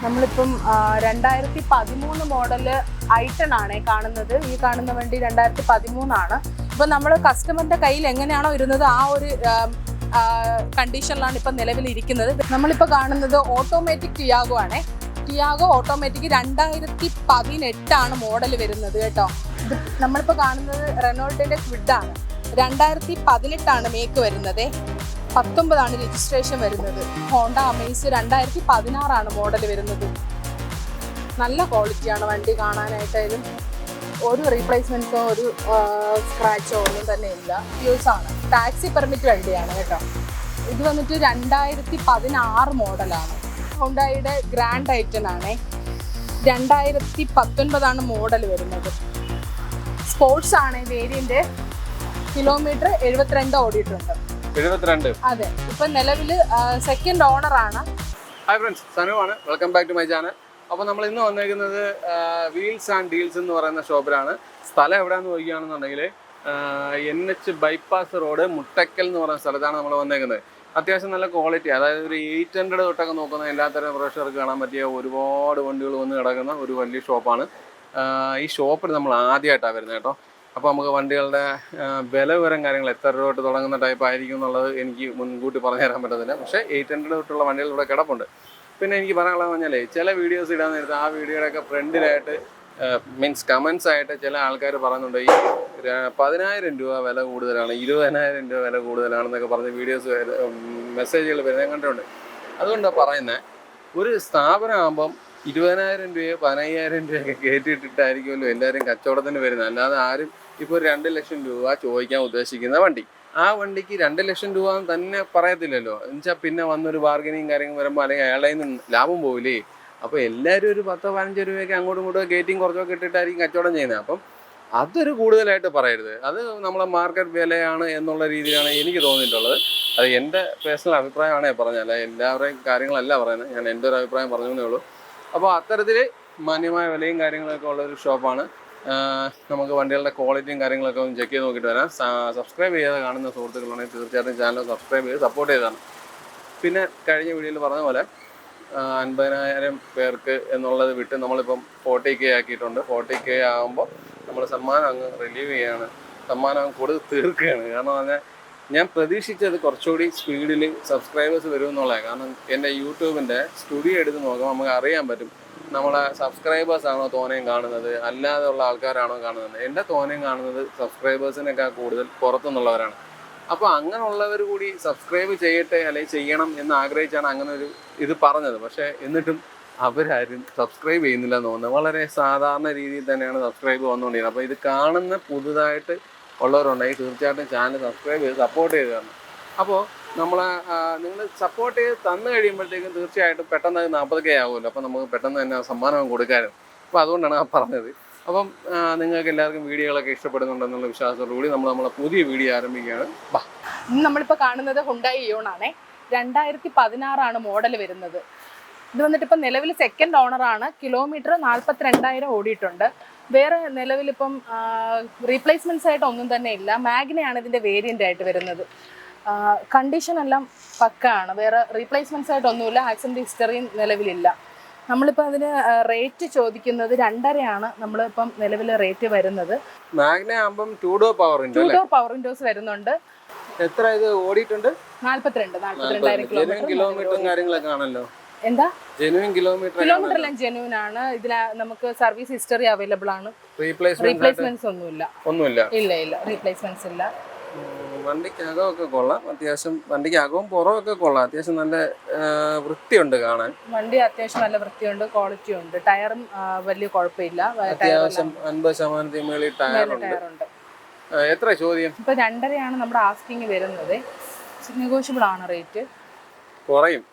നമ്മളിപ്പം 2013 model i10 ആണ് കാണുന്നത്. ഈ കാണുന്ന വണ്ടി 2013 ആണ്. ഇപ്പം നമ്മൾ കസ്റ്റമറിന്റെ കയ്യിൽ എങ്ങനെയാണോ ഇരുന്നത് ആ ഒരു കണ്ടീഷനിലാണ് ഇപ്പം നിലവിലിരിക്കുന്നത്. നമ്മളിപ്പോൾ കാണുന്നത് ഓട്ടോമാറ്റിക് ടിയാഗോ ആണ്. ടിയാഗോ ഓട്ടോമാറ്റിക് 2018 ആണ് മോഡൽ വരുന്നത് കേട്ടോ. ഇത് നമ്മളിപ്പോൾ കാണുന്നത് റെനോൾട്ടിന്റെ ക്വിഡ് ആണ്. 2018 ആണ് മേക്ക് വരുന്നത്. 19 രജിസ്ട്രേഷൻ വരുന്നത്. ഹോണ്ട അമേസ് 2016 ആണ് മോഡൽ വരുന്നത്. നല്ല ക്വാളിറ്റിയാണ് വണ്ടി കാണാനായിട്ടായാലും. ഒരു റീപ്ലേസ്മെൻറ്റോ ഒരു സ്ക്രാച്ചോ ഒന്നും തന്നെ ഇല്ല. യൂസ് ആണ്. ടാക്സി പെർമിറ്റ് വണ്ടിയാണ് കേട്ടോ. ഇത് വന്നിട്ട് 2016 മോഡലാണ്. ഹോണ്ടയുടെ ഗ്രാൻഡ് i10 ആണ്. 2019 മോഡൽ വരുന്നത്. സ്പോർട്സ് ആണ് വേരിയന്റ്. കിലോമീറ്റർ 72 ഓടിയിട്ടുണ്ട്. 72. അതെ. ഇപ്പൊ നിലവിൽ സെക്കൻഡ് ഓണർ ആണ്. ഹായ് ഫ്രണ്ട്സ്, സനു ആണ്. Welcome back to my channel. അപ്പോൾ നമ്മൾ ഇന്ന് വന്നേക്കുന്നത് വീൽസ് ആൻഡ് ഡീൽസ് എന്ന് പറയുന്ന ഷോപ്പിലാണ്. സ്ഥലം എവിടെയാണെന്ന് ചോദിക്കുകയാണെന്നുണ്ടെങ്കിൽ NH ബൈപ്പാസ് റോഡ് മുട്ടക്കൽ എന്ന് പറയുന്ന സ്ഥലത്താണ് നമ്മൾ വന്നേക്കുന്നത്. അത്യാവശ്യം നല്ല ക്വാളിറ്റി, അതായത് ഒരു 800 തൊട്ടൊക്കെ നോക്കുന്ന എല്ലാത്തരം പ്രേക്ഷകർക്ക് കാണാൻ പറ്റിയ ഒരുപാട് വണ്ടികൾ വന്ന് കിടക്കുന്ന ഒരു വലിയ ഷോപ്പാണ്. ഈ ഷോപ്പിൽ നമ്മൾ ആദ്യമായിട്ടാണ് വരുന്നത് കേട്ടോ. അപ്പോൾ നമുക്ക് വണ്ടികളുടെ വില വിവരം കാര്യങ്ങൾ എത്ര രൂപ തൊട്ട് തുടങ്ങുന്ന ടൈപ്പ് ആയിരിക്കും എന്നുള്ളത് എനിക്ക് മുൻകൂട്ടി പറഞ്ഞു തരാൻ പറ്റത്തില്ല. പക്ഷേ 800 തൊട്ടുള്ള വണ്ടികൾ ഇവിടെ കിടപ്പുണ്ട്. പിന്നെ എനിക്ക് പറയാനുള്ളത് പറഞ്ഞാൽ ചില വീഡിയോസ് ഇടാൻ നേരത്തെ ആ വീഡിയോയുടെയൊക്കെ ഫ്രണ്ടിലായിട്ട് മീൻസ് കമൻസ് ആയിട്ട് ചില ആൾക്കാർ പറയുന്നുണ്ട് ഈ 10,000 രൂപ വില കൂടുതലാണ്, 20,000 രൂപ വില കൂടുതലാണെന്നൊക്കെ പറഞ്ഞ് വീഡിയോസ് മെസ്സേജുകൾ വരുന്നത് കണ്ടിട്ടുണ്ട്. അതുകൊണ്ടാണ് പറയുന്നത്, ഒരു സ്ഥാപനമാകുമ്പം 20,000 രൂപയോ 15,000 രൂപയൊക്കെ കയറ്റിയിട്ടിട്ടായിരിക്കുമല്ലോ എല്ലാവരും കച്ചവടത്തിന് വരുന്നത്. അല്ലാതെ ആരും ഇപ്പോൾ 2 ലക്ഷം രൂപ ചോദിക്കാൻ ഉദ്ദേശിക്കുന്ന വണ്ടി, ആ വണ്ടിക്ക് 2 ലക്ഷം രൂപ തന്നെ പറയത്തില്ലല്ലോ. എന്നുവെച്ചാൽ പിന്നെ വന്നൊരു ബാർഗനിങ് കാര്യങ്ങൾ വരുമ്പോൾ അല്ലെങ്കിൽ അയാളുടെ നിന്ന് ലാഭം പോവില്ലേ. അപ്പോൾ എല്ലാവരും ഒരു 10-15 രൂപയൊക്കെ അങ്ങോട്ടും ഇങ്ങോട്ടും ഗേറ്റിങ് കുറച്ചൊക്കെ ഇട്ടിട്ടായിരിക്കും കച്ചവടം ചെയ്യുന്നത്. അപ്പം അതൊരു കൂടുതലായിട്ട് പറയരുത്. അത് നമ്മളെ മാർക്കറ്റ് വിലയാണ് എന്നുള്ള രീതിയിലാണ് എനിക്ക് തോന്നിയിട്ടുള്ളത്. അത് എൻ്റെ പേഴ്സണൽ അഭിപ്രായമാണേ പറഞ്ഞാൽ, എല്ലാവരുടെയും കാര്യങ്ങളല്ല പറയുന്നത്, ഞാൻ എൻ്റെ ഒരു അഭിപ്രായം പറഞ്ഞേ ഉള്ളൂ. അപ്പോൾ അത്തരത്തിൽ മാന്യമായ വിലയും കാര്യങ്ങളൊക്കെ ഉള്ളൊരു ഷോപ്പാണ്. നമുക്ക് വണ്ടികളുടെ ക്വാളിറ്റിയും കാര്യങ്ങളൊക്കെ ഒന്ന് ചെക്ക് ചെയ്ത് നോക്കിയിട്ട് വരാം. സബ്സ്ക്രൈബ് ചെയ്യാതെ കാണുന്ന സുഹൃത്തുക്കളുണ്ടെങ്കിൽ തീർച്ചയായിട്ടും ചാനൽ സബ്സ്ക്രൈബ് ചെയ്ത് സപ്പോർട്ട് ചെയ്തതാണ്. പിന്നെ കഴിഞ്ഞ വീഡിയോയിൽ പറഞ്ഞ പോലെ 50,000 പേർക്ക് എന്നുള്ളത് വിട്ട് നമ്മളിപ്പം 40K ആക്കിയിട്ടുണ്ട്. 40K ആകുമ്പോൾ നമ്മൾ സമ്മാനം അങ്ങ് റിലീവ് ചെയ്യുകയാണ്, സമ്മാനം അങ്ങ് കൊടുത്ത് തീർക്കുകയാണ്. കാരണം പറഞ്ഞാൽ ഞാൻ പ്രതീക്ഷിച്ചത് കുറച്ചുകൂടി സ്പീഡിൽ സബ്സ്ക്രൈബേഴ്സ് വരും എന്നുള്ളതാണ്. കാരണം എൻ്റെ യൂട്യൂബിൻ്റെ സ്റ്റുഡിയോ എടുത്ത് നോക്കുമ്പോൾ നമുക്ക് അറിയാൻ പറ്റും നമ്മളെ സബ്സ്ക്രൈബേഴ്സാണോ തോനെയും കാണുന്നത്, അല്ലാതെ ഉള്ള ആൾക്കാരാണോ കാണുന്നത്. എൻ്റെ തോനെയും കാണുന്നത് സബ്സ്ക്രൈബേഴ്സിനേക്കാൾ കൂടുതൽ പുറത്തുനിന്നുള്ളവരാണ്. അപ്പോൾ അങ്ങനെയുള്ളവർ കൂടി സബ്സ്ക്രൈബ് ചെയ്യട്ടെ അല്ലെങ്കിൽ ചെയ്യണം എന്ന് ആഗ്രഹിച്ചാണ് അങ്ങനെ ഒരു ഇത് പറഞ്ഞത്. പക്ഷേ എന്നിട്ടും അവരാരും സബ്സ്ക്രൈബ് ചെയ്യുന്നില്ല എന്ന് തോന്നുന്നത്. വളരെ സാധാരണ രീതിയിൽ തന്നെയാണ് സബ്സ്ക്രൈബ് വന്നുകൊണ്ടിരിക്കുന്നത്. അപ്പോൾ ഇത് കാണുന്ന പുതുതായിട്ട് ഉള്ളവരുണ്ടെങ്കിൽ തീർച്ചയായിട്ടും ചാനൽ സബ്സ്ക്രൈബ് ചെയ്ത് സപ്പോർട്ട് ചെയ്ത് തരണം. അപ്പോൾ നിങ്ങൾ സപ്പോർട്ട് ചെയ്ത് തന്നു കഴിയുമ്പോഴത്തേക്കും തീർച്ചയായിട്ടും പെട്ടെന്ന് 40K ആകുമല്ലോ. അപ്പോൾ നമുക്ക് പെട്ടെന്ന് തന്നെ സമ്മാനം കൊടുക്കാനും. അപ്പോൾ അതുകൊണ്ടാണ് ആ പറഞ്ഞത്. അപ്പം നിങ്ങൾക്ക് എല്ലാവർക്കും വീഡിയോകളൊക്കെ ഇഷ്ടപ്പെടുന്നുണ്ടെന്നുള്ള വിശ്വാസത്തോടുകൂടി നമ്മളെ പുതിയ വീഡിയോ ആരംഭിക്കുകയാണ്. ഇന്ന് നമ്മളിപ്പോൾ കാണുന്നത് ഹുണ്ടായി ഇയോൺ ആണ്. 2016 മോഡൽ വരുന്നത്. ഇത് വന്നിട്ട് ഇപ്പം നിലവിൽ സെക്കൻഡ് ഓണറാണ്. കിലോമീറ്റർ 42,000 ഓടിയിട്ടുണ്ട്. വേറെ നിലവിലിപ്പം റീപ്ലേസ്മെൻറ്റ്സ് ആയിട്ട് ഒന്നും തന്നെ ഇല്ല. മാഗ്നയാണ് ഇതിൻ്റെ വേരിയൻ്റ് ആയിട്ട് വരുന്നത്. കണ്ടീഷൻ എല്ലാം പക്കാണ്. വേറെ റീപ്ലേസ്മെൻറ്റ്സ് ആയിട്ടൊന്നുമില്ല. ആക്സിഡൻറ്റ് ഹിസ്റ്ററിയും നിലവിലില്ല. നമ്മളിപ്പോൾ അതിന് റേറ്റ് ചോദിക്കുന്നത് 2.5 നമ്മളിപ്പം നിലവിൽ റേറ്റ് വരുന്നത്. മാഗ്ന ആകുമ്പം 2 ഡോർ പവർ വിൻഡോസ് വരുന്നുണ്ട്. എത്ര ഇത് ഓടിയിട്ടുണ്ട്? 42,000 കിലോമീറ്ററും കാര്യങ്ങളൊക്കെ ആണല്ലോ. എന്താ കിലോമീറ്റർ എല്ലാം ജെന്യൂൻ ആണ്. ഇതിൽ നമുക്ക് സർവീസ് ഹിസ്റ്ററി അവൈലബിൾ ആണ്. റീപ്ലേസ്മെന്റ്സ് ഒന്നുമില്ല. ഇല്ല റീപ്ലേസ്മെന്റ്സ് ഇല്ല. വണ്ടിക്കകമൊക്കെ കൊള്ളാം. അത്യാവശ്യം വണ്ടിക്കകവും പുറമൊക്കെ കൊള്ളാം. അത്യാവശ്യം നല്ല വൃത്തിയുണ്ട് കാണാൻ. വണ്ടി അത്യാവശ്യം നല്ല വൃത്തിയുണ്ട്, ക്വാളിറ്റി ഉണ്ട്. ടയറും വലിയ കുഴപ്പമില്ല. അത്യാവശ്യം 50% മേളിൽ ടയറുണ്ട്. എത്ര ചോദ്യം? ഇപ്പൊ 2.5 നമ്മുടെ ആസ്കിങ് വരുന്നത്. നെഗോഷ്യബിൾ ആണ് റേറ്റ്. കുറയും.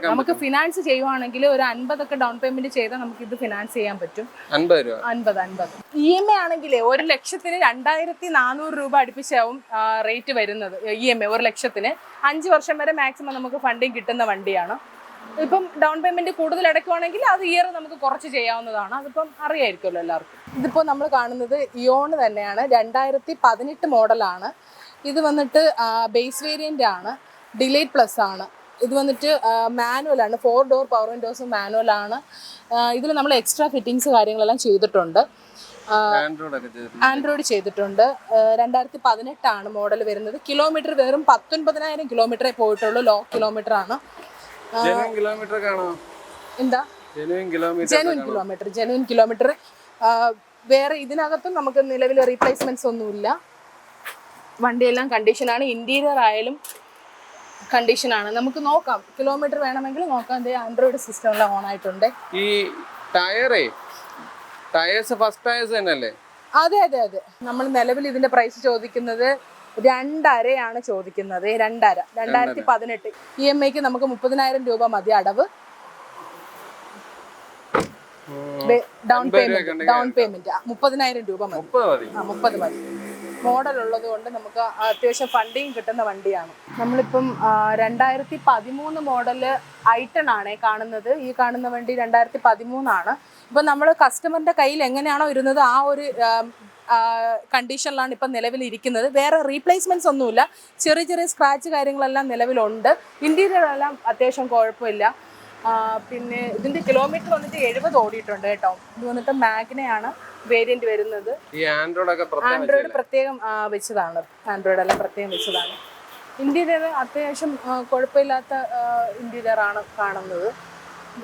നമുക്ക് ഫിനാൻസ് ചെയ്യുവാണെങ്കിൽ ഒരു 50 ഡൗൺ പേയ്മെന്റ് ചെയ്താൽ നമുക്ക് ഇത് ഫിനാൻസ് ചെയ്യാൻ പറ്റും. 50 EMI ആണെങ്കിൽ 1,00,000 2,400 രൂപ അടുപ്പിച്ചാവും റേറ്റ് വരുന്നത്. EMI 1,00,000 5 വർഷം വരെ മാക്സിമം നമുക്ക് ഫണ്ടിങ് കിട്ടുന്ന വണ്ടിയാണ്. ഇപ്പം ഡൗൺ പേയ്മെന്റ് കൂടുതൽ അടയ്ക്കുവാണെങ്കിൽ അത് ഇയർ നമുക്ക് കുറച്ച് ചെയ്യാവുന്നതാണ്. അതിപ്പം അറിയായിരിക്കുമല്ലോ എല്ലാവർക്കും. ഇതിപ്പോൾ നമ്മൾ കാണുന്നത് ഇയോൺ തന്നെയാണ്. 2018 മോഡലാണ്. ഇത് വന്നിട്ട് ബേസ് വേരിയൻ്റ് ആണ്. ഡിലൈറ്റ് പ്ലസ് ആണ്. ഇത് വന്നിട്ട് മാനുവലാണ്, 4 ഡോർ പവർ വിൻഡോസും മാനുവലാണ്. ഇതിൽ നമ്മൾ എക്സ്ട്രാ ഫിറ്റിങ്സ് കാര്യങ്ങളെല്ലാം ചെയ്തിട്ടുണ്ട്. ആൻഡ്രോയിഡ് ചെയ്തിട്ടുണ്ട്. 2018 മോഡൽ വരുന്നത്. കിലോമീറ്റർ വെറും 19,000 കിലോമീറ്ററേ പോയിട്ടുള്ളൂ. ലോ കിലോമീറ്റർ ആണ്. എന്താ ജെനുവിൻ കിലോമീറ്റർ. വേറെ ഇതിനകത്തും നമുക്ക് നിലവിൽ റീപ്ലേസ്മെന്റ്സ് ഒന്നുമില്ല. വണ്ടിയെല്ലാം കണ്ടീഷനാണ്. ഇന്റീരിയർ ആയാലും കണ്ടീഷനാണ്. നമുക്ക് നോക്കാം, കിലോമീറ്റർ വേണമെങ്കിൽ നോക്കാം. ആൻഡ്രോയിഡ് സിസ്റ്റം എല്ലാം ഓൺ ആയിട്ടുണ്ട്. ഈ ടയേഴ്സ് ഫസ്റ്റ് ടയേഴ്സ് തന്നെയല്ലേ? അതെ അതെ അതെ. നമ്മൾ നിലവിൽ ഇതിന്റെ പ്രൈസ് ചോദിക്കുന്നത് 2.5 ചോദിക്കുന്നത്. 2.5 2018 EMIക്ക് നമുക്ക് 30,000 രൂപ മതി അടവ്. ഡൗൺ പേയ്മെന്റ് 30,000 രൂപ മതി. 30 മതി. മോഡൽ ഉള്ളത് കൊണ്ട് നമുക്ക് അത്യാവശ്യം ഫണ്ടിങ് കിട്ടുന്ന വണ്ടിയാണ്. നമ്മളിപ്പം 2013 മോഡല് i10 ആണ് കാണുന്നത്. ഈ കാണുന്ന വണ്ടി 2013 ഇപ്പം നമ്മൾ കസ്റ്റമറിന്റെ കയ്യിൽ എങ്ങനെയാണോ ഇരുന്നത് ആ ഒരു കണ്ടീഷനിലാണ് ഇപ്പം നിലവിൽ ഇരിക്കുന്നത്. വേറെ റീപ്ലേസ്മെന്റ്സ് ഒന്നുമില്ല. ചെറിയ ചെറിയ സ്ക്രാച്ച് കാര്യങ്ങളെല്ലാം നിലവിലുണ്ട്. ഇന്റീരിയർ എല്ലാം അത്യാവശ്യം കുഴപ്പമില്ല. പിന്നെ ഇതിന്റെ കിലോമീറ്റർ വന്നിട്ട് 70 ഓടിയിട്ടുണ്ട് കേട്ടോ. ഇത് വന്നിട്ട് മാഗ്നയാണ് വേരിയന്റ് വരുന്നത്. ആൻഡ്രോയിഡ് പ്രത്യേകം വെച്ചതാണ്. ആൻഡ്രോയിഡ് എല്ലാം പ്രത്യേകം വെച്ചതാണ്. ഇന്റീരിയർ അത്യാവശ്യം കുഴപ്പമില്ലാത്ത ഇന്റീരിയർ ആണ് കാണുന്നത്.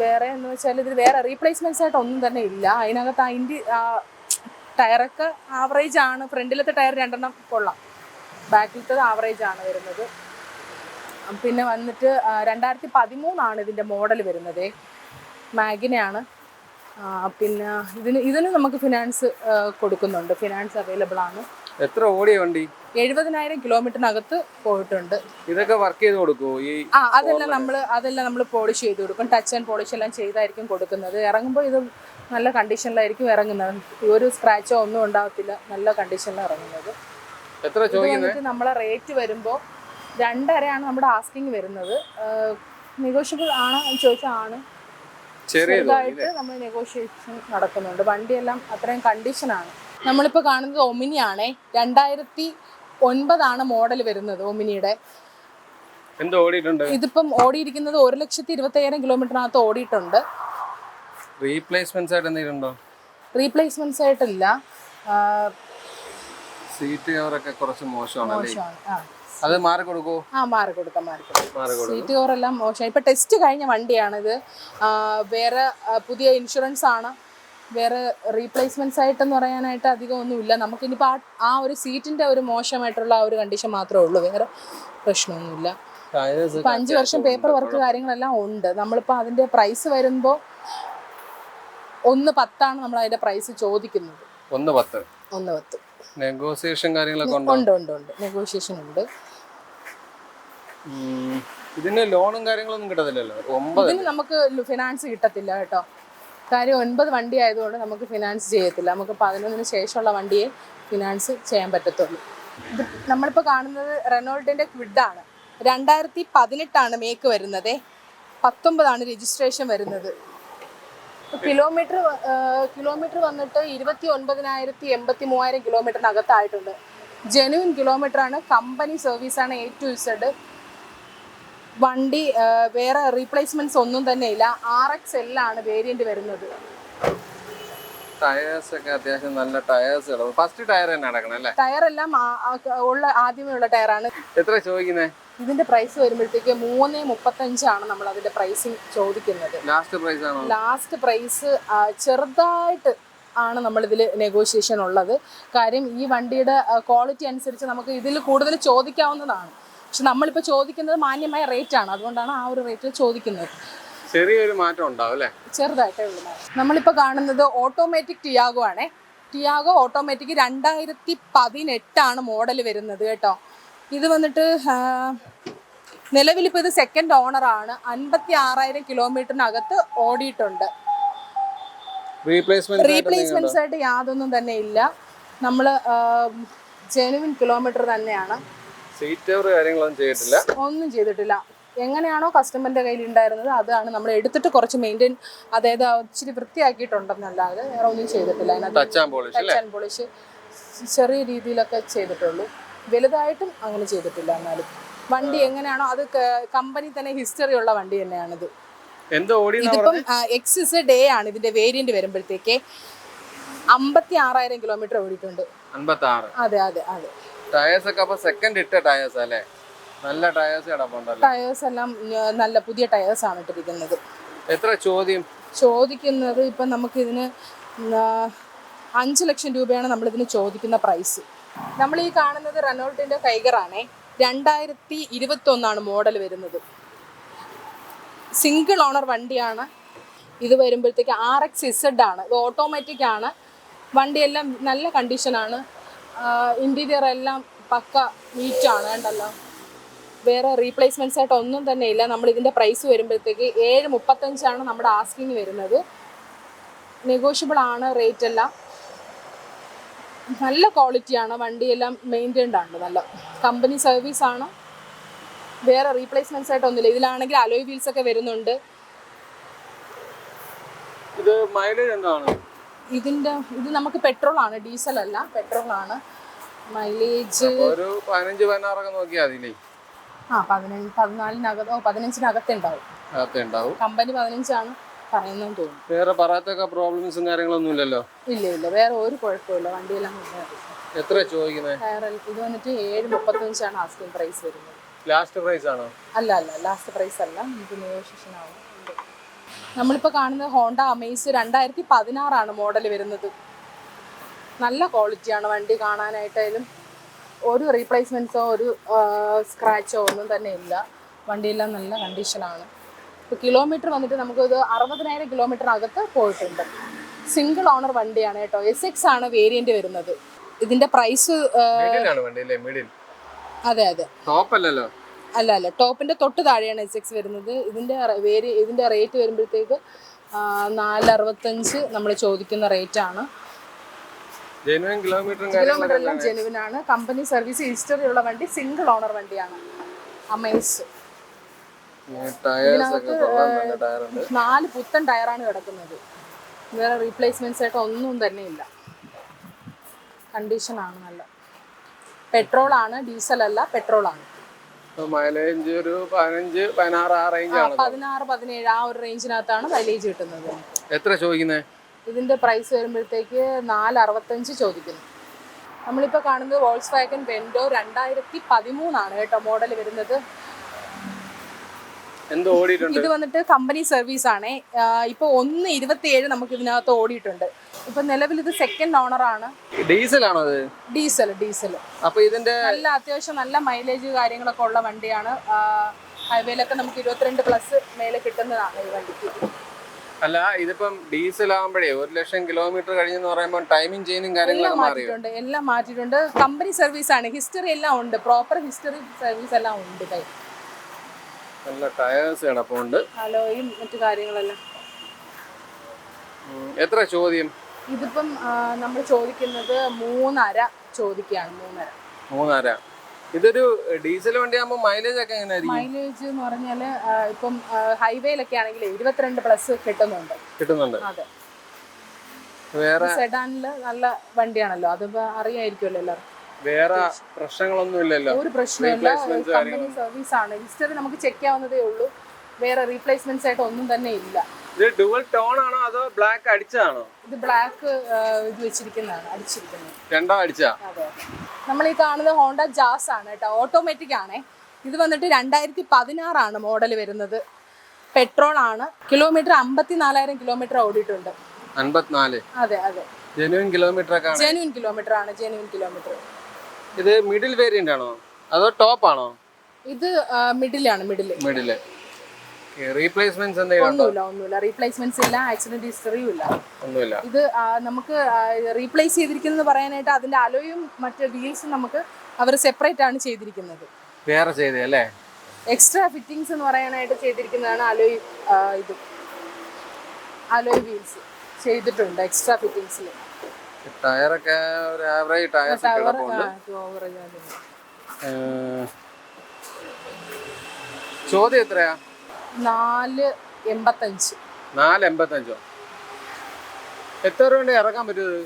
വേറെ എന്ന് വെച്ചാൽ ഇതിൽ വേറെ റീപ്ലേസ്മെന്റ്സ് ആയിട്ട് ഒന്നും തന്നെ ഇല്ല. അതിനകത്ത് ടയറൊക്കെ ആവറേജ് ആണ്. ഫ്രണ്ടിലത്തെ ടയർ 2 കൊള്ളാം, ബാക്കിലത്തെ ആവറേജ് ആണ് വരുന്നത്. പിന്നെ വന്നിട്ട് 2013 ഇതിൻ്റെ മോഡൽ വരുന്നത്. മാഗിനയാണ്. പിന്നെ ഇതിന് നമുക്ക് ഫിനാൻസ് കൊടുക്കുന്നുണ്ട്. ഫിനാൻസ് അവൈലബിൾ ആണ്. എത്ര ഓടിയ വണ്ടി? 70,000 കിലോമീറ്ററിനകത്ത് പോയിട്ടുണ്ട്. ഇതൊക്കെ വർക്ക് ചെയ്ത് കൊടുക്കുമോ? അതെല്ലാം നമ്മൾ പോളിഷ് ചെയ്ത് കൊടുക്കും. ടച്ച് ആൻഡ് പോളിഷ് എല്ലാം ചെയ്തായിരിക്കും കൊടുക്കുന്നത്. ഇറങ്ങുമ്പോൾ ഇത് നല്ല കണ്ടീഷനിലായിരിക്കും ഇറങ്ങുന്നത്. ഒരു സ്ക്രാച്ചോ ഒന്നും ഉണ്ടാകത്തില്ല. നല്ല കണ്ടീഷനിലാണ് ഇറങ്ങുന്നത്. വന്നിട്ട് നമ്മളെ റേറ്റ് വരുമ്പോൾ 2.5 നമ്മുടെ ആസ്കിങ് വരുന്നത്. നെഗോഷ്യബിൾ ആണ് ചോദിച്ചാൽ ആണ്. ചെറുതായിട്ട് നമ്മൾ നെഗോഷിയേഷൻ നടക്കുന്നുണ്ട്. വണ്ടിയെല്ലാം അത്രയും കണ്ടീഷനാണ്. നമ്മളിപ്പോൾ കാണുന്നത് ഒമിനിയാണേ. 2009 മോഡൽ വരുന്നത് ഒമിനിയുടെ. ഇതിപ്പം ഓടിയിരിക്കുന്നത് 1,25,000 കിലോമീറ്ററിനകത്ത് ഓടിയിട്ടുണ്ട്. റീപ്ലേസ്മെന്റ്സ് ആയിട്ടില്ല. സീറ്റ് കവറൊക്കെ കുറച്ച് മോശമാണ്. അത് മാറി കൊടുക്കുമോ? മാറി കൊടുക്കാം. സീറ്റ് കവറെല്ലാം മോശം. ഇപ്പൊ ടെസ്റ്റ് കഴിഞ്ഞ വണ്ടിയാണിത്. വേറെ പുതിയ ഇൻഷുറൻസ് ആണ്. വേറെ റീപ്ലേസ്മെന്റ്സ് ആയിട്ടെന്ന് പറയാനായിട്ട് അധികം ഒന്നുമില്ല. നമുക്കിനിപ്പോൾ ആ ഒരു സീറ്റിന്റെ ഒരു മോശമായിട്ടുള്ള ആ ഒരു കണ്ടീഷൻ മാത്രമേ ഉള്ളൂ. വേറെ പ്രശ്നമൊന്നുമില്ല. ഇപ്പൊ 5 വർഷം പേപ്പർ വർക്ക് കാര്യങ്ങളെല്ലാം ഉണ്ട്. നമ്മളിപ്പോൾ അതിന്റെ പ്രൈസ് വരുമ്പോൾ 1.10 നമ്മൾ അതിന്റെ പ്രൈസ് ചോദിക്കുന്നത്. 1.10. നെഗോസിയേഷൻ കാര്യങ്ങളൊക്കെ ഉണ്ട്. നെഗോഷിയേഷൻ ഉണ്ട്. ഇതിന് ലോണും കാര്യങ്ങളൊന്നും കിട്ടത്തില്ലല്ലോ? ഇതിന് നമുക്ക് ഫിനാൻസ് കിട്ടത്തില്ല കേട്ടോ. കാര്യം 9 വണ്ടി ആയതുകൊണ്ട് നമുക്ക് ഫിനാൻസ് ചെയ്യത്തില്ല. നമുക്ക് 11 ശേഷമുള്ള വണ്ടിയെ ഫിനാൻസ് ചെയ്യാൻ പറ്റത്തുള്ളൂ. ഇത് നമ്മളിപ്പോൾ കാണുന്നത് റെനോൾട്ടിന്റെ ക്വിഡാണ്. 2018 മേക്ക് വരുന്നത്. 19 രജിസ്ട്രേഷൻ വരുന്നത്. കിലോമീറ്റർ വന്നിട്ട് 29,083 കിലോമീറ്ററിനകത്തായിട്ടുണ്ട്. ജെനുവിൻ കിലോമീറ്റർ ആണ്. കമ്പനി സർവീസാണ്. A to Z. വണ്ടി വേറെ റീപ്ലേസ്മെന്റ്സ് ഒന്നും തന്നെ ഇല്ല. RXL ആണ് വേരിയന്റ് വരുന്നത്. ടയേഴ്സ് ഒക്കെ അത്യാവശ്യം നല്ല ടയേഴ്സ്. ഫസ്റ്റ് ടയർ തന്നെ അടക്കണം അല്ലേ? ടയർ എല്ലാം ആദ്യമേ ഉള്ള ടയറാണ്. എത്ര ചോദിക്കുന്നത്? ഇതിന്റെ പ്രൈസ് വരുമ്പോഴത്തേക്ക് 3.35 നമ്മൾ അതിന്റെ പ്രൈസിങ് ചോദിക്കുന്നത്. ലാസ്റ്റ് പ്രൈസ് ചെറുതായിട്ട് ആണ് നമ്മൾ ഇതിൽ നെഗോഷിയേഷൻ ഉള്ളത്. കാര്യം ഈ വണ്ടിയുടെ ക്വാളിറ്റി അനുസരിച്ച് നമുക്ക് ഇതിൽ കൂടുതൽ ചോദിക്കാവുന്നതാണ്. പക്ഷെ നമ്മളിപ്പോൾ ചോദിക്കുന്നത് മാന്യമായ റേറ്റ് ആണ്. അതുകൊണ്ടാണ് ആ ഒരു റേറ്റിൽ ചോദിക്കുന്നത്. ചെറിയൊരു മാറ്റം ഉണ്ടാവും അല്ലേ? ചെറുതായിട്ടേ ഉള്ളൂ. നമ്മളിപ്പോൾ കാണുന്നത് ഓട്ടോമാറ്റിക് ടിയാഗോ ആണേ. ടിയാഗോ ഓട്ടോമാറ്റിക് 2018 മോഡൽ വരുന്നത് കേട്ടോ. ഇത് വന്നിട്ട് നിലവിലിപ്പോൾ ഇത് സെക്കൻഡ് ഓണറാണ്. 56,000 കിലോമീറ്ററിനകത്ത് ഓടിയിട്ടുണ്ട്. റീപ്ലേസ്മെന്റ്സ് ആയിട്ട് യാതൊന്നും തന്നെ ഇല്ല. നമ്മൾ ജെനുവിൻ കിലോമീറ്റർ തന്നെയാണ്. ഒന്നും ചെയ്തിട്ടില്ല. എങ്ങനെയാണോ കസ്റ്റമറിന്റെ കയ്യിൽ ഉണ്ടായിരുന്നത് അതാണ് നമ്മൾ എടുത്തിട്ട് കുറച്ച് മെയിൻറ്റെയിൻ, അതായത് ഇച്ചിരി വൃത്തിയാക്കിയിട്ടുണ്ടെന്നല്ലാതെ വേറെ ഒന്നും ചെയ്തിട്ടില്ല. അതിനകത്ത് ടച്ച് ആൻഡ് പോളിഷ് ചെറിയ രീതിയിലൊക്കെ ചെയ്തിട്ടുള്ളൂ. വലുതായിട്ടും അങ്ങനെ ചെയ്തിട്ടില്ല. എന്നാലും വണ്ടി എങ്ങനെയാണോ അത് കമ്പനി തന്നെ ഹിസ്റ്ററി ഉള്ള വണ്ടി തന്നെയാണിത്. എന്തോ ഓടി ഇതിപ്പം XZ ആണ് ഇതിന്റെ വേരിയന്റ് വരുമ്പോഴത്തേക്ക് 56,000 കിലോമീറ്റർ ഓടിയിട്ടുണ്ട്. 56. അതെ അതെ അതെ. ടയേഴ്സ് ഒക്കെ അപ്പൊ സെക്കൻഡ് ഇട്ട ടയേഴ്സ് അല്ലേ? നല്ല ടയേഴ്സ് കിടപ്പുണ്ടല്ലോ. ടയേഴ്സ് എല്ലാം നല്ല പുതിയ ടയേഴ്സ് ആണ് ഇട്ടിരിക്കുന്നത്. എത്ര ചോദിക്കുന്നത് ഇപ്പം നമുക്ക് ഇതിന് 5 ലക്ഷം രൂപയാണ് നമ്മളിതിന് ചോദിക്കുന്ന പ്രൈസ്. നമ്മൾ ഈ കാണുന്നത് റെനോൾട്ടിന്റെ ടൈഗറാണേ. 2021 മോഡൽ വരുന്നത്. സിംഗിൾ ഓണർ വണ്ടിയാണ്. ഇത് വരുമ്പോഴത്തേക്ക് RXZ ആണ്. ഇത് ഓട്ടോമാറ്റിക് ആണ്. വണ്ടിയെല്ലാം നല്ല കണ്ടീഷനാണ്. ഇൻറ്റീരിയർ എല്ലാം പക്ക നീറ്റാണ്. കണ്ടല്ലോ, വേറെ റീപ്ലേസ്മെൻറ്റ്സ് ആയിട്ട് ഒന്നും തന്നെ ഇല്ല. നമ്മൾ ഇതിൻ്റെ പ്രൈസ് വരുമ്പോഴത്തേക്ക് 735 നമ്മുടെ ആസ്കിങ് വരുന്നത്. നെഗോഷ്യബിൾ ആണ് റേറ്റ് എല്ലാം. നല്ല ക്വാളിറ്റിയാണ്. വണ്ടിയെല്ലാം മെയിൻറ്റൈൻഡ് ആണ്. നല്ല കമ്പനി സർവീസാണ്. വേറെ റീപ്ലേസ്മെൻറ്റ്സ് ആയിട്ട് ഒന്നുമില്ല. ഇതിലാണെങ്കിൽ അലോയ് വീൽസ് ഒക്കെ വരുന്നുണ്ട്. ഇത് മൈലേജ് എന്താണ്? ഇത് നമുക്ക് പെട്രോൾ ആണ്, ഡീസൽ അല്ല, പെട്രോൾ ആണ്. മൈലേജ് ഒരു 15-16 നോക്കിയാൽ മതി. 15-14 ഉണ്ടാവും. കമ്പനി 15 പറയുന്നതെന്ന് തോന്നുന്നു. വേറെ പറയാത്തൊക്കെ പ്രോബ്ലംസും കാര്യങ്ങളൊന്നും ഇല്ലല്ലോ? ഇല്ല, വേറെ ഒരു കുഴപ്പമില്ല. വണ്ടിയെല്ലാം എത്ര ചോദിക്കുന്നത്? ഇത് വന്നിട്ട് 735 ആസ്കിങ് പ്രൈസ് വരുന്നത്. ലാസ്റ്റ് പ്രൈസ് ആണോ? അല്ല, ലാസ്റ്റ് പ്രൈസ് അല്ല. നമുക്ക് നെഗോഷിയേഷൻ ആവും. നമ്മളിപ്പോൾ കാണുന്നത് ഹോണ്ട അമേസ് 2016 മോഡൽ വരുന്നത്. നല്ല ക്വാളിറ്റിയാണ് വണ്ടി കാണാനായിട്ടായാലും. ഒരു റീപ്ലേസ്മെൻറ്റ്സോ ഒരു സ്ക്രാച്ചോ ഒന്നും തന്നെ ഇല്ല. വണ്ടിയെല്ലാം നല്ല കണ്ടീഷനാണ്. ഇപ്പോൾ കിലോമീറ്റർ വന്നിട്ട് നമുക്കിത് 60,000 കിലോമീറ്ററിനകത്ത് പോയിട്ടുണ്ട്. സിംഗിൾ ഓണർ വണ്ടിയാണ് കേട്ടോ. SX ആണ് വേരിയന്റ് വരുന്നത്. ഇതിന്റെ പ്രൈസ് അതെ അല്ല, ടോപ്പിന്റെ തൊട്ട് താഴെയാണ് SX വരുന്നത്. ഇതിന്റെ റേറ്റ് വരുമ്പോഴത്തേക്ക് 465 നമ്മൾ ചോദിക്കുന്ന റേറ്റ് ആണ്. കിലോമീറ്റർ എല്ലാം ജെനുവിൻ ആണ്. കമ്പനി സർവീസ് ഹിസ്റ്ററി ഉള്ള വണ്ടി, സിംഗിൾ ഓണർ വണ്ടിയാണ് അമേസ്. ഇതിനകത്ത് 4 പുത്തൻ ടയറാണ് കിടക്കുന്നത്. വേറെ റീപ്ലേസ്മെന്റ്സ് ആയിട്ട് ഒന്നും തന്നെ ഇല്ല. കണ്ടീഷനാണ് നല്ല. പെട്രോൾ ആണ്, ഡീസൽ അല്ല, പെട്രോൾ ആണ്. മൈലേജ് ഒരു 15-16 ആ റേഞ്ച് ആണ്. 16-17 ആ ഒരു റേഞ്ചിനകത്താണ് മൈലേജ് കിട്ടുന്നത്. എത്ര ചോദിക്കുന്നത്? ഇതിന്റെ പ്രൈസ് വരുമ്പോഴത്തേക്ക് 465 ചോദിക്കുന്നു. നമ്മളിപ്പോൾ കാണുന്നത് വോൾക്സ്വാഗൻ വെൻഡോ 2013 കേട്ടോ മോഡൽ വരുന്നത്. ഇത് വന്നിട്ട് കമ്പനി സർവീസ് ആണ്. ഇപ്പൊ 1.27 നമുക്ക് ഇതിനകത്ത് ഓടിയിട്ടുണ്ട്. ഇപ്പൊ നിലവിൽ ഇത് സെക്കൻഡ് ഓണർ ആണ്. ഡീസൽ ആണോ? ഡീസൽ. അപ്പൊ ഇതിന്റെ നല്ല അത്യാവശ്യം നല്ല മൈലേജ് കാര്യങ്ങളൊക്കെ ഉള്ള വണ്ടിയാണ്. ഹൈവേയിലൊക്കെ നമുക്ക് 22+ മേലെ കിട്ടുന്നതാണ് ഈ വണ്ടിക്ക്. അല്ല, ഇതിപ്പം ഡീസൽ ആകുമ്പോഴേ 1 ലക്ഷം കിലോമീറ്റർ കഴിഞ്ഞെന്ന് പറയുമ്പോൾ ടൈമിംഗ് ചെയിനും കാര്യങ്ങളൊക്കെ എല്ലാം മാറ്റിയിട്ടുണ്ട്. കമ്പനി സർവീസ് ആണ്. ഹിസ്റ്ററി എല്ലാം ഉണ്ട്. പ്രോപ്പർ ഹിസ്റ്ററി സർവീസ് എല്ലാം ഉണ്ട്. നല്ല ടയേഴ്സ് കിടപ്പുണ്ട്. അലോയും മറ്റു കാര്യങ്ങളെല്ലാം. എത്ര ചോദ്യം? ഇതിപ്പം നമ്മൾ ചോദിക്കുന്നത് 3.5 ചോദിക്കുകയാണ്. 3.5. ഇതൊരു ഡീസൽ വണ്ടിയാകുമ്പോൾ മൈലേജ് ഒക്കെ എങ്ങനെയായിരിക്കും? മൈലേജ് എന്ന് പറഞ്ഞാൽ ഇപ്പം ഹൈവേയിലൊക്കെ ആണെങ്കിൽ 22+ കിട്ടുന്നുണ്ട്. അതെ. വേറെ സെഡാനില് നല്ല വണ്ടിയാണല്ലോ, അതിപ്പോ അറിയായിരിക്കുമല്ലോ എല്ലാവർക്കും. വേറെ പ്രശ്നങ്ങളൊന്നും ഇല്ലല്ലോ? ഒരു പ്രശ്നമില്ല. കമ്പനി സർവീസ് ആണ്. ഹിസ്റ്ററി നമുക്ക് ചെക്ക് ചെയ്യാവുന്നതേ ഉള്ളൂ. വേറെ റീപ്ലേസ്മെന്റ്സ് ആയിട്ട് ഒന്നും തന്നെ ഇല്ല. ഇത് ഡുവൽ ടോൺ ആണോ അതോ ബ്ലാക്ക് അടിച്ചതാണോ? ഇത് ബ്ലാക്ക് ഇത് വെച്ചിരിക്കുന്നതാണ്, അടിച്ചിരിക്കുന്നത്. രണ്ടോ അടിച്ചാ? അതെ. നമ്മൾ ഈ കാണുന്നത് ഹോണ്ട ജാസ് ആണ് കേട്ടോ. ഓട്ടോമാറ്റിക് ആണ്. ഇത് വന്നിട്ട് 2016 മോഡൽ വരുന്നത്. പെട്രോൾ ആണ്. കിലോമീറ്റർ 54,000 കിലോമീറ്റർ ഓടിയിട്ടുണ്ട്. 54? അതെ. ജെനുവിൻ കിലോമീറ്റർ ആണ്. Genuine kilometre. ഇത് മിഡിൽ വേരിയന്റ് ആണോ അതോ ടോപ്പ് ആണോ? ഇത് മിഡിലാണ്. മിഡിൽ. റീപ്ലേസ്മെന്റ്സ് എന്തെങ്കിലും ഒന്നുമില്ല. റീപ്ലേസ്മെന്റ്സ് ഇല്ല. ആക്സിഡന്റ് ഹിസ്റ്ററിയും ഇല്ല. ഒന്നുമില്ല. ഇത് നമുക്ക് റീപ്ലേസ് ചെയ്തിരിക്കുന്നത് പറയാനായിട്ട് അതിന്റെ അലോയും മറ്റു വീൽസും നമുക്ക് അവർ സെപ്പറേറ്റ് ആണ് ചെയ്തിരിക്കുന്നത്. വേറെ ചെയ്തല്ലേ? എക്സ്ട്രാ ഫിറ്റിംഗ്സ് എന്ന് പറയാനായിട്ട് ചെയ്തിരിക്കുന്നതാണ് അലോയ് വീൽസ് ചെയ്തിട്ടുണ്ട്. എക്സ്ട്രാ ഫിറ്റിംഗ്സിൽ ടയറൊക്കെ ഒരു ആവറേജ് ടയർസ് കിടപ്പുണ്ട്. ചോദ്യം എത്രയാ? 485. 485? എത്ര രൂപ ഇറക്കാൻ പറ്റുന്നത്?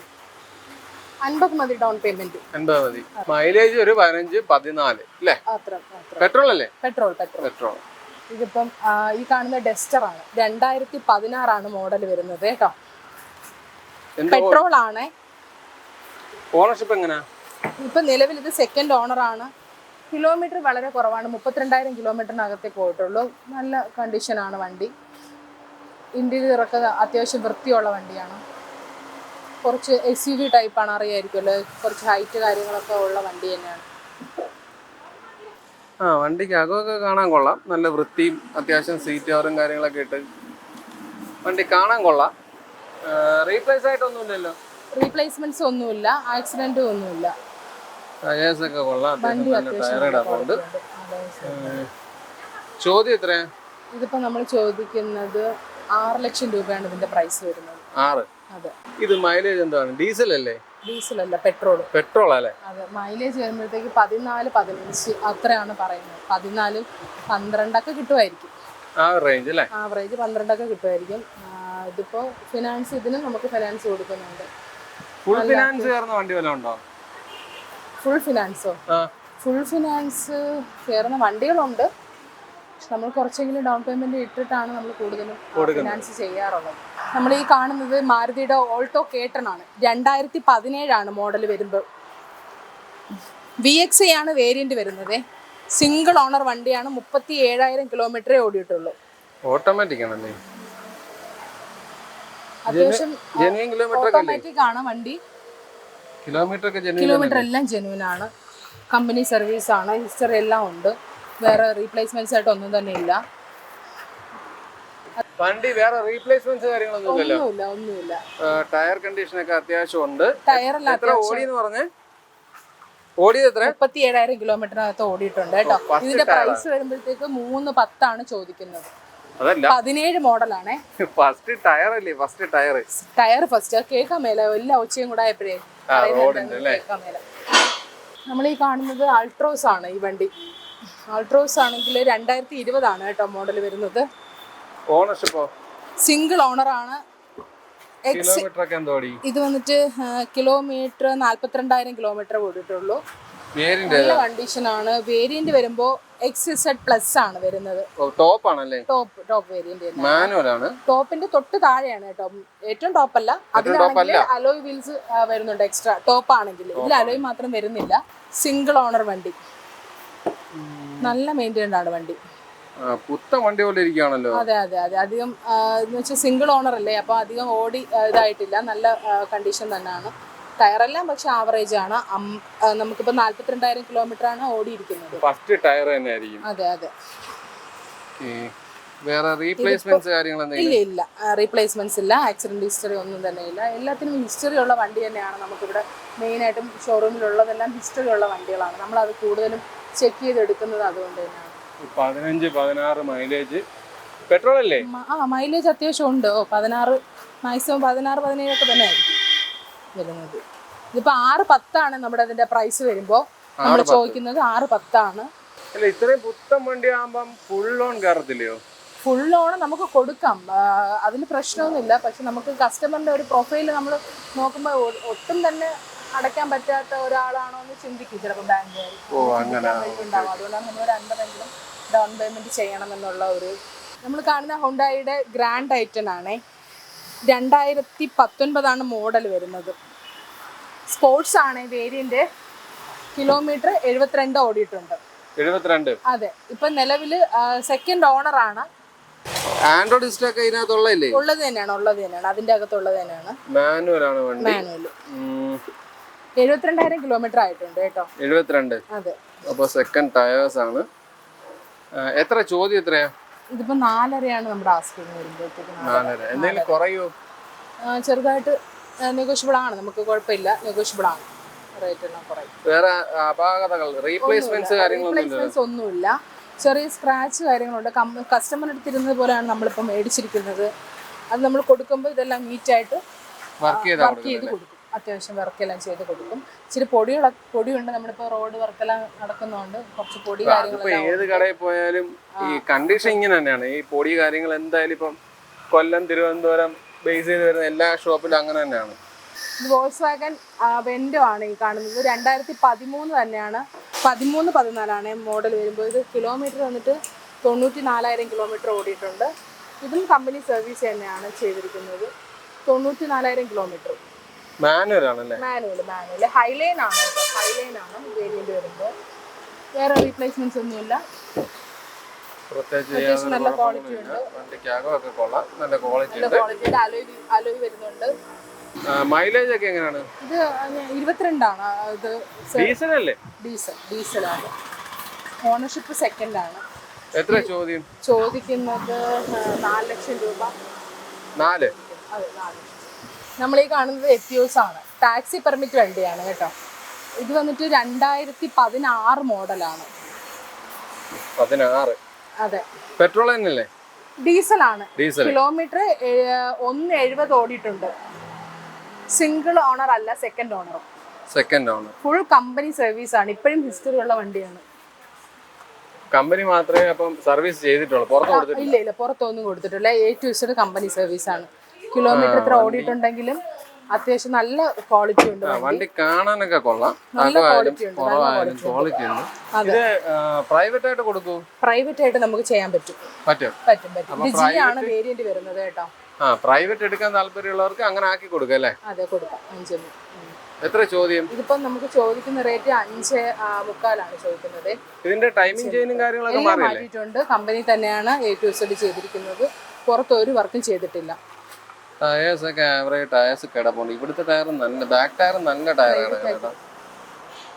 50 മതി ഡൗൺ പേയ്മെന്റ്. 50 മതി. മൈലേജ് ഒരു 15-14 അല്ലേ? പെട്രോൾ അല്ലേ? പെട്രോൾ. ഇതിപ്പം ഈ കാണുന്ന ഡസ്റ്റർ ആണ്. 2016 മോഡൽ വരുന്നത് കേട്ടോ. പെട്രോൾ ആണ്. ഓണർഷിപ്പ് എങ്ങനെയാ? ഇപ്പൊ നിലവിൽ ഇത് സെക്കൻഡ് ഓണർ ആണ്. കിലോമീറ്റർ വളരെ കുറവാണ്. 32,000 കിലോമീറ്ററിനകത്തേ പോയിട്ടുള്ളൂ. നല്ല കണ്ടീഷനാണ് വണ്ടി. ഇന്റീരിയറൊക്കെ അത്യാവശ്യം വൃത്തിയുള്ള വണ്ടിയാണ്. കുറച്ച് SUV ടൈപ്പാണ്, അറിയായിരിക്കുമല്ലോ. കുറച്ച് ഹൈറ്റ് കാര്യങ്ങളൊക്കെ ഉള്ള വണ്ടി തന്നെയാണ്. വണ്ടിക്ക് അകമൊക്കെ കാണാൻ കൊള്ളാം. നല്ല വൃത്തിയും അത്യാവശ്യം സീറ്റ് കവറും കാര്യങ്ങളൊക്കെ ഇട്ട് വണ്ടി കാണാൻ കൊള്ളാം. റീപ്ലേസ് ആയിട്ടൊന്നുമില്ലല്ലോ? റീപ്ലേസ്മെന്റ്സ് ഒന്നുമില്ല, ആക്സിഡന്റും ഒന്നുമില്ല. ടയേഴ്സൊക്കെ കൊള്ളാം. ടയറുണ്ട്. ചോദ്യം എത്രയാ? ഇതിപ്പോ നമ്മൾ ചോദിക്കുന്നത് 6 ലക്ഷം രൂപയാണ് ഇതിന്റെ പ്രൈസ് വരുന്നത്. 6? അതെ. ഇത് മൈലേജ് എന്താണ്? ഡീസൽ അല്ലേ? ഡീസൽ അല്ല, പെട്രോൾ അല്ലേ? അതെ. മൈലേജ് വരുമ്പോഴത്തേക്ക് 14-15 അത്രയാണ് പറയുന്നത്. 14-12 ഒക്കെ കിട്ടുമായിരിക്കും. റേഞ്ച് അല്ലേ? ആവറേജ് 12 ഒക്കെ കിട്ടുമായിരിക്കും. ഇതിപ്പോ ഫിനാൻസ്, ഇതിനും നമുക്ക് ഫിനാൻസ് കൊടുക്കുന്നുണ്ട്. ഫുൾ ഫിനാൻസ് കയറുന്ന വണ്ടി വല്ലതും ഉണ്ടോ? ഫുൾ ഫിനാൻസോ? ഫുൾ ഫിനാൻസ് കയറുന്ന വണ്ടികളുണ്ട്. നമ്മൾ കുറച്ചെങ്കിലും ഡൗൺ പേയ്മെന്റ് ഇട്ടിട്ടാണ് നമ്മൾ കൂടുതലും ഫിനാൻസ് ചെയ്യാറുള്ളത്. നമ്മൾ ഈ കാണുന്നത് മാരുതിയുടെ ഓൾട്ടോ K10 ആണ്. 2017 മോഡൽ വരുമ്പോൾ. VXi ആണ് വേരിയന്റ് വരുന്നത്. സിംഗിൾ ഓണർ വണ്ടിയാണ്. 37,000 കിലോമീറ്ററേ ഓടിയിട്ടുള്ളൂ. ഓട്ടോമാറ്റിക് ആണല്ലേ? അത്യാവശ്യം ഓട്ടോമാറ്റിക് ആണ് വണ്ടി. കിലോമീറ്റർ എല്ലാം ജെന്യൂൻ ആണ്. കമ്പനി സർവീസ് ആണ്. ഹിസ്റ്ററി എല്ലാം ഉണ്ട്. വേറെ റീപ്ലേസ്മെന്റ്സ് ആയിട്ട് ഒന്നും തന്നെ ഇല്ല. വണ്ടി വേറെ റീപ്ലേസ്മെന്റ്സ് ഒന്നുമില്ല. ടയർ കണ്ടീഷൻ ഒക്കെ അത്യാവശ്യം ഉണ്ട്. ടയറെല്ലാം ഓടിയെന്ന് പറഞ്ഞേ? ഓടിയത് എത്ര? 37,000 കിലോമീറ്ററിനകത്ത് ഓടിയിട്ടുണ്ട് കേട്ടോ. ഇതിന്റെ പ്രൈസ് വരുമ്പോഴത്തേക്ക് 310 ആണ് ചോദിക്കുന്നത്. 17 മോഡലാണേ. ഫസ്റ്റ് ടയർ അല്ലേ? ടയർ ഫസ്റ്റ് കേൾക്കാൻ മേല. എല്ലാ ഒച്ചയും കൂടെ ആയപ്പോഴേ കേൾക്കാൻ മേല. നമ്മൾ ഈ കാണുന്നത് അൾട്രോസ് ആണ്. ഈ വണ്ടി അൾട്രോസ് ആണെങ്കിൽ 2020 ആണ് കേട്ടോ മോഡൽ വരുന്നത്. ഓണർഷിപ്പോ? സിംഗിൾ ഓണർ ആണ്. ഇത് വന്നിട്ട് കിലോമീറ്റർ 42,000 കിലോമീറ്റർ ഓടിയിട്ടുള്ളൂ. നല്ല കണ്ടീഷൻ ആണ്. വേരിയന്റ് വരുമ്പോ XZ+ ആണ് വരുന്നത്. ടോപ്പ് ആണല്ലേ? Top variant. മാനുവൽ ആണ്. ടോപ്പിന്റെ തൊട്ട് താഴെയാണ് കേട്ടോ. ഏറ്റവും ടോപ്പ് അല്ല. അതിലാണെങ്കിൽ അലോയ് വീൽസ് വരുന്നുണ്ട് എക്സ്ട്രാ. ടോപ്പ് ആണെങ്കിൽ ഇതിൽ അലോയ് മാത്രം വരുന്നില്ല. സിംഗിൾ ഓണർ വണ്ടി. നല്ല മെയിൻറ്റൈൻഡ് ആണ് വണ്ടി. പുത്തൻ വണ്ടി പോലെ ഇരിക്കുകയാണല്ലോ. അതെ. അധികം എന്ന് വെച്ചാൽ സിംഗിൾ ഓണർ അല്ലേ, അപ്പൊ അധികം ഓടി ഇതായിട്ടില്ല. നല്ല കണ്ടീഷൻ തന്നെയാണ്. ടയറെല്ലാം പക്ഷെ ആവറേജ് ആണ്. നമുക്കിപ്പോ 42,000 കിലോമീറ്റർ ആണ് ഓടിയിരിക്കുന്നത്. ഫസ്റ്റ് ടയർ തന്നെ ആയിരിക്കും. അതെ. വേറെ റീപ്ലേസ്മെന്റ്സ് ഇല്ല. റീപ്ലേസ്മെന്റ്സ് ഇല്ല. ആക്സിഡന്റ് ഹിസ്റ്ററി ഒന്നും തന്നെ ഇല്ല. എല്ലാത്തിനും ഹിസ്റ്ററി ഉള്ള വണ്ടി തന്നെയാണ്. നമുക്കിവിടെ മെയിനായിട്ടും ഷോറൂമിലുള്ളതെല്ലാം ഹിസ്റ്ററി ഉള്ള വണ്ടികളാണ്. നമ്മളത് കൂടുതലും ചെക്ക് ചെയ്തെടുക്കുന്നത് അതുകൊണ്ട് തന്നെയാണ്. 15-16 മൈലേജ്. പെട്രോൾ അല്ലേ? മൈലേജ് അത്യാവശ്യം ഉണ്ട്. 16 മാക്സിമം 16-17 ഒക്കെ തന്നെ ആയിരിക്കും വരുന്നത്. ഇതിപ്പോ 610 ആണ് നമ്മുടെ അതിന്റെ പ്രൈസ് വരുമ്പോ. നമ്മൾ ചോദിക്കുന്നത് 610 ആണ്. ഇത്രയും പുത്തൻ വണ്ടി ആകുമ്പം ഫുൾ ലോൺ കയറത്തില്ലയോ? ഫുൾ ലോൺ നമുക്ക് കൊടുക്കാം. അതിന് പ്രശ്നമൊന്നുമില്ല. പക്ഷെ നമുക്ക് കസ്റ്റമറിന്റെ ഒരു പ്രൊഫൈൽ നമ്മൾ നോക്കുമ്പോൾ ഒട്ടും തന്നെ അടയ്ക്കാൻ പറ്റാത്ത ഒരാളാണോ എന്ന് ചിന്തിക്കും ചിലപ്പോൾ ബാങ്കുകാർ. ഉണ്ടാവും. അതുകൊണ്ടാണ് നമ്മൾ ഒരു 50 ഡൗൺ പേയ്മെന്റ് ചെയ്യണം എന്നുള്ള ഒരു. നമ്മൾ കാണുന്ന ഹുണ്ടായിയുടെ ഗ്രാൻഡ് ഐറ്റൻ ആണേ. 2019 മോഡൽ വരുന്നത്. സ്പോർട്സ് ആണ് വേരിയന്റ്. കിലോമീറ്റർ 72 ഓടിയിട്ടുണ്ട്. 72? അതെ. ഇപ്പൊ നിലവില് സെക്കൻഡ് ഓണർ ആണ്. ആൻഡ്രോയിഡ് ഡിസ്പ്ലേ ഒക്കെ ഇതിനകത്തുള്ളതല്ലേ? ഉള്ളത് തന്നെയാണ്. അതിന്റെ അകത്തുള്ളത് തന്നെയാണ്. മാനുവൽ ആണ് വണ്ടി. 72,000 കിലോമീറ്റർ ആയിട്ടുണ്ട് കേട്ടോ. 72? അതെ. അപ്പൊ സെക്കൻഡ് ടയേഴ്സ് ആണ്. എത്ര ചോദ്യം എത്രയാ? ഇതിപ്പോ 4.5 നമ്മുടെ ആസ്കിങ് വരുമ്പോഴത്തേക്ക്. 4.5. എന്തെങ്കിലും കുറയോ? ചെറുതായിട്ട് നെഗോഷ്യബിൾ ആണ്. നമുക്ക് കുഴപ്പമില്ല, നെഗോഷ്യബിൾ ആണ്. റേറ്റ് എല്ലാം കുറയും. വേറെ അപാകതകൾ റീപ്ലേസ്മെന്റ്സ് ഒന്നുമില്ല. ചെറിയ സ്ക്രാച്ച് കാര്യങ്ങളുണ്ട്. കസ്റ്റമർ എടുത്തിരുന്നത് പോലെയാണ് നമ്മളിപ്പോൾ മേടിച്ചിരിക്കുന്നത്. അത് നമ്മൾ കൊടുക്കുമ്പോൾ ഇതെല്ലാം നീറ്റായിട്ട് വർക്ക് ചെയ്ത് കൊടുക്കും. അത്യാവശ്യം വർക്കെല്ലാം ചെയ്ത് കൊടുക്കും. ഇച്ചിരി പൊടിയുണ്ട്. നമ്മളിപ്പോൾ റോഡ് വർക്കെല്ലാം നടക്കുന്നതുകൊണ്ട് കുറച്ച് പൊടി കാര്യങ്ങളെല്ലാം. ഏത് കടയിൽ പോയാലും ഈ കണ്ടീഷൻ ഇങ്ങനെ തന്നെയാണ്. ഈ പൊടി കാര്യങ്ങൾ എന്തായാലും ഇപ്പം കൊല്ലം, തിരുവനന്തപുരം ബേസ് ചെയ്ത് വരുന്ന എല്ലാ ഷോപ്പിലും അങ്ങനെ തന്നെയാണ്. ഇത് വോൾസ് വാഗൻ വെൻഡോ ആണ് ഈ കാണുന്നത്. 2013 തന്നെയാണ്, 13-14 മോഡൽ വരുമ്പോൾ. ഇത് കിലോമീറ്റർ വന്നിട്ട് 94,000 കിലോമീറ്റർ ഓടിയിട്ടുണ്ട്. ഇതും കമ്പനി സർവീസ് തന്നെയാണ് ചെയ്തിരിക്കുന്നത്. 94,000 കിലോമീറ്റർ. മാനുവൽ ആണല്ലേ? മാനുവൽ ഹൈലൈൻ ആണ് കേട്ടോ. ഹൈലൈൻ ആണ് വേരിയന്റ് വരുമ്പോൾ. വേറെ റീപ്ലേസ്മെന്റ്സ് ഒന്നുമില്ല. പ്രത്യേകിച്ച് നല്ല ക്വാളിറ്റി ഉണ്ട്. വണ്ടിക്കകമൊക്കെ കൊള്ളാം, നല്ല ക്വാളിറ്റി ഉണ്ട്. ക്വാളിറ്റിയുടെ അലോയ് വരുന്നുണ്ട്. മൈലേജ് ഒക്കെ എങ്ങനെയാണ്? ഇത് 22 ആണ്. ഇത് ഡീസൽ അല്ലേ? ഡീസലാണ്. ഓണർഷിപ്പ് സെക്കൻഡ് ആണ്. എത്ര ചോദിക്കുന്നത്? 4 ലക്ഷം രൂപ. 4? അതെ, 4 ലക്ഷം. നമ്മൾ ഈ കാണുന്നത് എത്തിയോസ് ആണ്. ടാക്സി പെർമിറ്റ് വണ്ടിയാണ് കേട്ടോ. ഇത് വന്നിട്ട് 2016 മോഡലാണ്. 16? അതെ. പെട്രോൾ തന്നെയല്ലേ? ഡീസലാണ്. ഡീസൽ. കിലോമീറ്റർ 170 ഓടിയിട്ടുണ്ട്. സിംഗിൾ ഓണർ അല്ല, second owner. Full company service ആണ്. ഇപ്പോഴും ഹിസ്റ്ററി ഉള്ള വണ്ടിയാണ്. കമ്പനി മാത്രമേ അപ്പം സർവീസ് ചെയ്തിട്ടുള്ളൂ, പുറത്ത് കൊടുത്തിട്ടില്ല? ഇല്ല, പുറത്തൊന്നും കൊടുത്തിട്ടില്ല. A to Z company service ആണ്. കിലോമീറ്റർ ഇത്ര ഓടിയിട്ടുണ്ടെങ്കിലും അത്യാവശ്യം നല്ല ക്വാളിറ്റി ഉണ്ട്. വണ്ടി കാണാനൊക്കെ കൊള്ളാം, നല്ല ക്വാളിറ്റി ഉണ്ട്. ക്വാളിറ്റി ഉണ്ട്. ഇത് പ്രൈവറ്റ് ആയിട്ട് കൊടുക്കൂ? പ്രൈവറ്റ് ആയിട്ട് നമുക്ക് ചെയ്യാൻ പറ്റും. ഇത് G ആണ് വേരിയന്റ് വരുന്നത് കേട്ടോ. പ്രൈവറ്റ് എടുക്കാൻ താല്പര്യമുള്ളവർക്ക് അങ്ങനെ ആക്കി കൊടുക്കാം അല്ലേ? അതെ, കൊടുക്കാം. 5. എത്ര ചോദ്യം? ഇതിപ്പം നമുക്ക് ചോദിക്കുന്ന റേറ്റ് 5.25 ചോദിക്കുന്നത്. ഇതിന്റെ ടൈമിംഗ് ചെയിനും കാര്യങ്ങളൊക്കെ മാറ്റിയിട്ടുണ്ട്. കമ്പനി തന്നെയാണ് A to Z ചെയ്തിരിക്കുന്നത്. പുറത്ത് ഒരു വർക്കും ചെയ്തിട്ടില്ല. ടയേഴ്സ് ഒക്കെ ആവറേജ് ടയേഴ്സ് കിടപ്പുണ്ട്. ഇവിടുത്തെ ടയർ നല്ല, ബാക്ക് ടയർ നല്ല ടയറാണ് കേട്ടോ.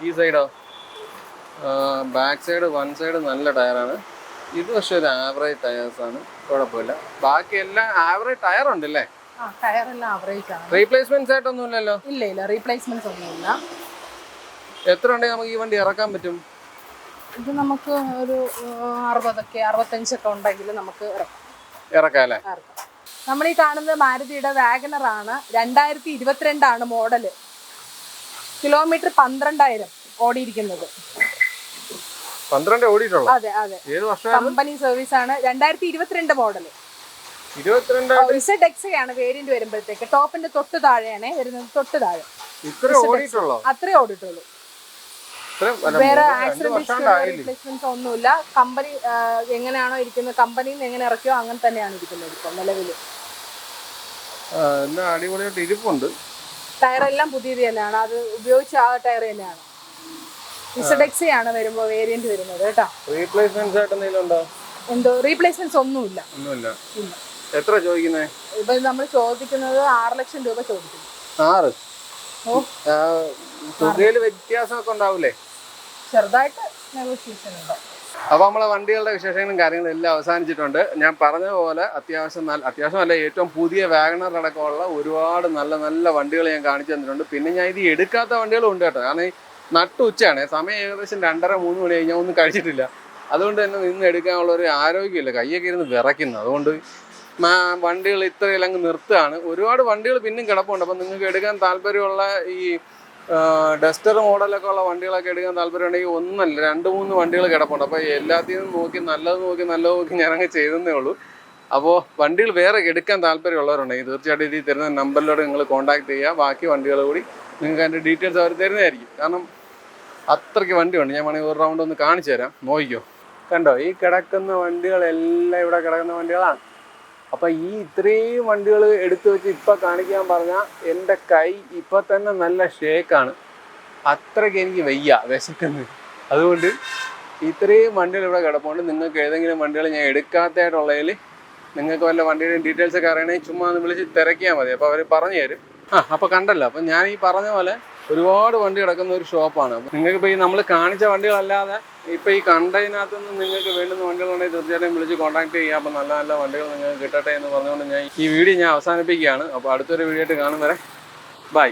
ഈ സൈഡോ? ബാക്ക് സൈഡ്, വൺ സൈഡ് നല്ല ടയറാണ്. ഇത് പക്ഷെ ഒരു ആവറേജ് ടയേഴ്സ് ആണ്, കുഴപ്പമില്ല. ബാക്കി എല്ലാം ആവറേജ് ടയർ ഉണ്ടല്ലേ? ടയറെല്ലാം ആവറേജ് ആണ്. റീപ്ലേസ്മെന്റ്സ് ആയിട്ടൊന്നും ഇല്ലല്ലോ? ഇല്ല, റീപ്ലേസ്മെന്റ്സ് ഒന്നുമില്ല. എത്ര ഉണ്ടെങ്കിൽ നമുക്ക് ഈ വണ്ടി ഇറക്കാൻ പറ്റും? ഇത് നമുക്ക് ഒരു 65 ഉണ്ടെങ്കിൽ നമുക്ക് ഇറക്കാം അല്ലേ? നമ്മൾ ഈ കാണുന്നത് മാരുതിയുടെ വാഗനർ ആണ്. 2022 ആണ് മോഡല്. കിലോമീറ്റർ 12,000 ഓടിയിരിക്കുന്നത്. 12 ഓടിയിട്ടുള്ളൂ? അതെ. ഏത് വർഷം? കമ്പനി സർവീസ് ആണ്. 2022 മോഡല്. 22 ZX ആണ് വേരിയന്റ് വരുമ്പോഴത്തേക്ക്. ടോപ്പിന്റെ തൊട്ട് താഴെയാണ് വരുന്നത്. തൊട്ട് താഴെ അത്രേ ഓടിയിട്ടുള്ളൂ. വേറെ റീപ്ലേസ്മെന്റ്സ് ഒന്നുമില്ല. കമ്പനി എങ്ങനെയാണോ ഇരിക്കുന്നത്, കമ്പനിയിൽ നിന്ന് എങ്ങനെ ഇറക്കിയോ അങ്ങനെ തന്നെയാണ് ഇരിക്കുന്നത് ഇപ്പൊ നിലവിൽ. അടിപൊളിയായിട്ട് ഇരിപ്പുണ്ട്. ടയറെല്ലാം പുതിയത് തന്നെയാണ്. അത് ഉപയോഗിച്ച ആ ടയർ തന്നെയാണ്. ZX ആണ് വരുമ്പോ വേരിയന്റ് വരുന്നത് കേട്ടോ. റീപ്ലേസ്മെന്റ്സ് ആയിട്ട് എന്തെങ്കിലും ഉണ്ടോ? എന്തോ റീപ്ലേസ്മെന്റ്സ് ഒന്നുമില്ല. എത്ര ചോദിക്കുന്നേ? ഇപ്പൊ നമ്മൾ ചോദിക്കുന്നത് 6 ലക്ഷം രൂപ ചോദിക്കുന്നു. 6? തുകയില് വ്യത്യാസമൊക്കെ ഉണ്ടാവൂലേ? ചെറുതായിട്ട് നെഗോഷിയേഷൻ ഉണ്ട്. അപ്പൊ നമ്മളെ വണ്ടികളുടെ വിശേഷങ്ങളും കാര്യങ്ങളും എല്ലാം അവസാനിച്ചിട്ടുണ്ട്. ഞാൻ പറഞ്ഞ പോലെ അത്യാവശ്യമല്ല, ഏറ്റവും പുതിയ വാഗണർ അടക്കമുള്ള ഒരുപാട് നല്ല നല്ല വണ്ടികൾ ഞാൻ കാണിച്ചു തന്നിട്ടുണ്ട്. പിന്നെ ഞാൻ ഇത് എടുക്കാത്ത വണ്ടികളും ഉണ്ട് കേട്ടോ. കാരണം നട്ടുച്ചയാണ്, സമയം ഏകദേശം 2:30-3 മണി കഴിഞ്ഞാൽ ഒന്നും കഴിച്ചിട്ടില്ല. അതുകൊണ്ട് തന്നെ നിന്ന് എടുക്കാനുള്ള ഒരു ആരോഗ്യമില്ല, കയ്യൊക്കെ ഇരുന്ന് വിറയ്ക്കുന്നു. അതുകൊണ്ട് വണ്ടികൾ ഇത്രയും അങ്ങ് നിർത്തുകയാണ്. ഒരുപാട് വണ്ടികൾ പിന്നും കിടപ്പുണ്ട്. അപ്പം നിങ്ങൾക്ക് എടുക്കാൻ താല്പര്യമുള്ള ഈ ഡസ്റ്റർ മോഡലൊക്കെ ഉള്ള വണ്ടികളൊക്കെ എടുക്കാൻ താല്പര്യമുണ്ടെങ്കിൽ 1 അല്ല 2-3 വണ്ടികൾ കിടപ്പുണ്ട്. അപ്പോൾ എല്ലാത്തിനും നോക്കി നല്ലത് നോക്കി ഞാനങ്ങ് ചെയ്തേ ഉള്ളൂ. അപ്പോൾ വണ്ടികൾ വേറെ എടുക്കാൻ താല്പര്യമുള്ളവരുണ്ടെങ്കിൽ തീർച്ചയായിട്ടും ഇതിൽ തരുന്ന നമ്പറിലൂടെ നിങ്ങൾ കോൺടാക്ട് ചെയ്യുക. ബാക്കി വണ്ടികൾ കൂടി നിങ്ങൾക്ക് അതിൻ്റെ ഡീറ്റെയിൽസ് അവർ തരുന്നതായിരിക്കും. കാരണം അത്രയ്ക്ക് വണ്ടിയുണ്ട്. ഞാൻ വേണമെങ്കിൽ ഒരു റൗണ്ട് ഒന്ന് കാണിച്ചു തരാം, നോക്കിക്കോ. കണ്ടോ, ഈ കിടക്കുന്ന വണ്ടികളെല്ലാം ഇവിടെ കിടക്കുന്ന വണ്ടികളാണ്. അപ്പം ഈ ഇത്രയും വണ്ടികൾ എടുത്തു വെച്ച് ഇപ്പം കാണിക്കാൻ പറഞ്ഞാൽ എൻ്റെ കൈ ഇപ്പം തന്നെ നല്ല ഷേക്കാണ്. അത്രയ്ക്ക് എനിക്ക് വയ്യ, വിശക്കുന്നത്. അതുകൊണ്ട് ഇത്രയും വണ്ടികൾ ഇവിടെ കിടപ്പുണ്ട്. നിങ്ങൾക്ക് ഏതെങ്കിലും വണ്ടികൾ ഞാൻ എടുക്കാത്തതായിട്ടുള്ളതിൽ നിങ്ങൾക്ക് വല്ല വണ്ടിയുടെയും ഡീറ്റെയിൽസൊക്കെ അറിയണമെങ്കിൽ ചുമ്മാ ഒന്ന് വിളിച്ച് തിരക്കിയാൽ മതി. അപ്പോൾ അവർ പറഞ്ഞു തരും. അപ്പോൾ കണ്ടല്ലോ, അപ്പം ഞാൻ ഈ പറഞ്ഞ പോലെ ഒരുപാട് വണ്ടി കിടക്കുന്ന ഒരു ഷോപ്പാണ്. അപ്പോൾ നിങ്ങൾക്കിപ്പോൾ ഈ നമ്മൾ കാണിച്ച വണ്ടികളല്ലാതെ ഇപ്പോൾ ഈ കണ്ടതിനകത്തുനിന്ന് നിങ്ങൾക്ക് വേണ്ടുന്ന വണ്ടികളുണ്ടെങ്കിൽ തീർച്ചയായിട്ടും വിളിച്ച് കോൺടാക്ട് ചെയ്യുക. അപ്പോൾ നല്ല നല്ല വണ്ടികൾ നിങ്ങൾക്ക് കിട്ടട്ടെ എന്ന് പറഞ്ഞുകൊണ്ട് ഞാൻ ഈ വീഡിയോ അവസാനിപ്പിക്കുകയാണ്. അപ്പോൾ അടുത്തൊരു വീഡിയോ ആയിട്ട് കാണും വരെ ബൈ.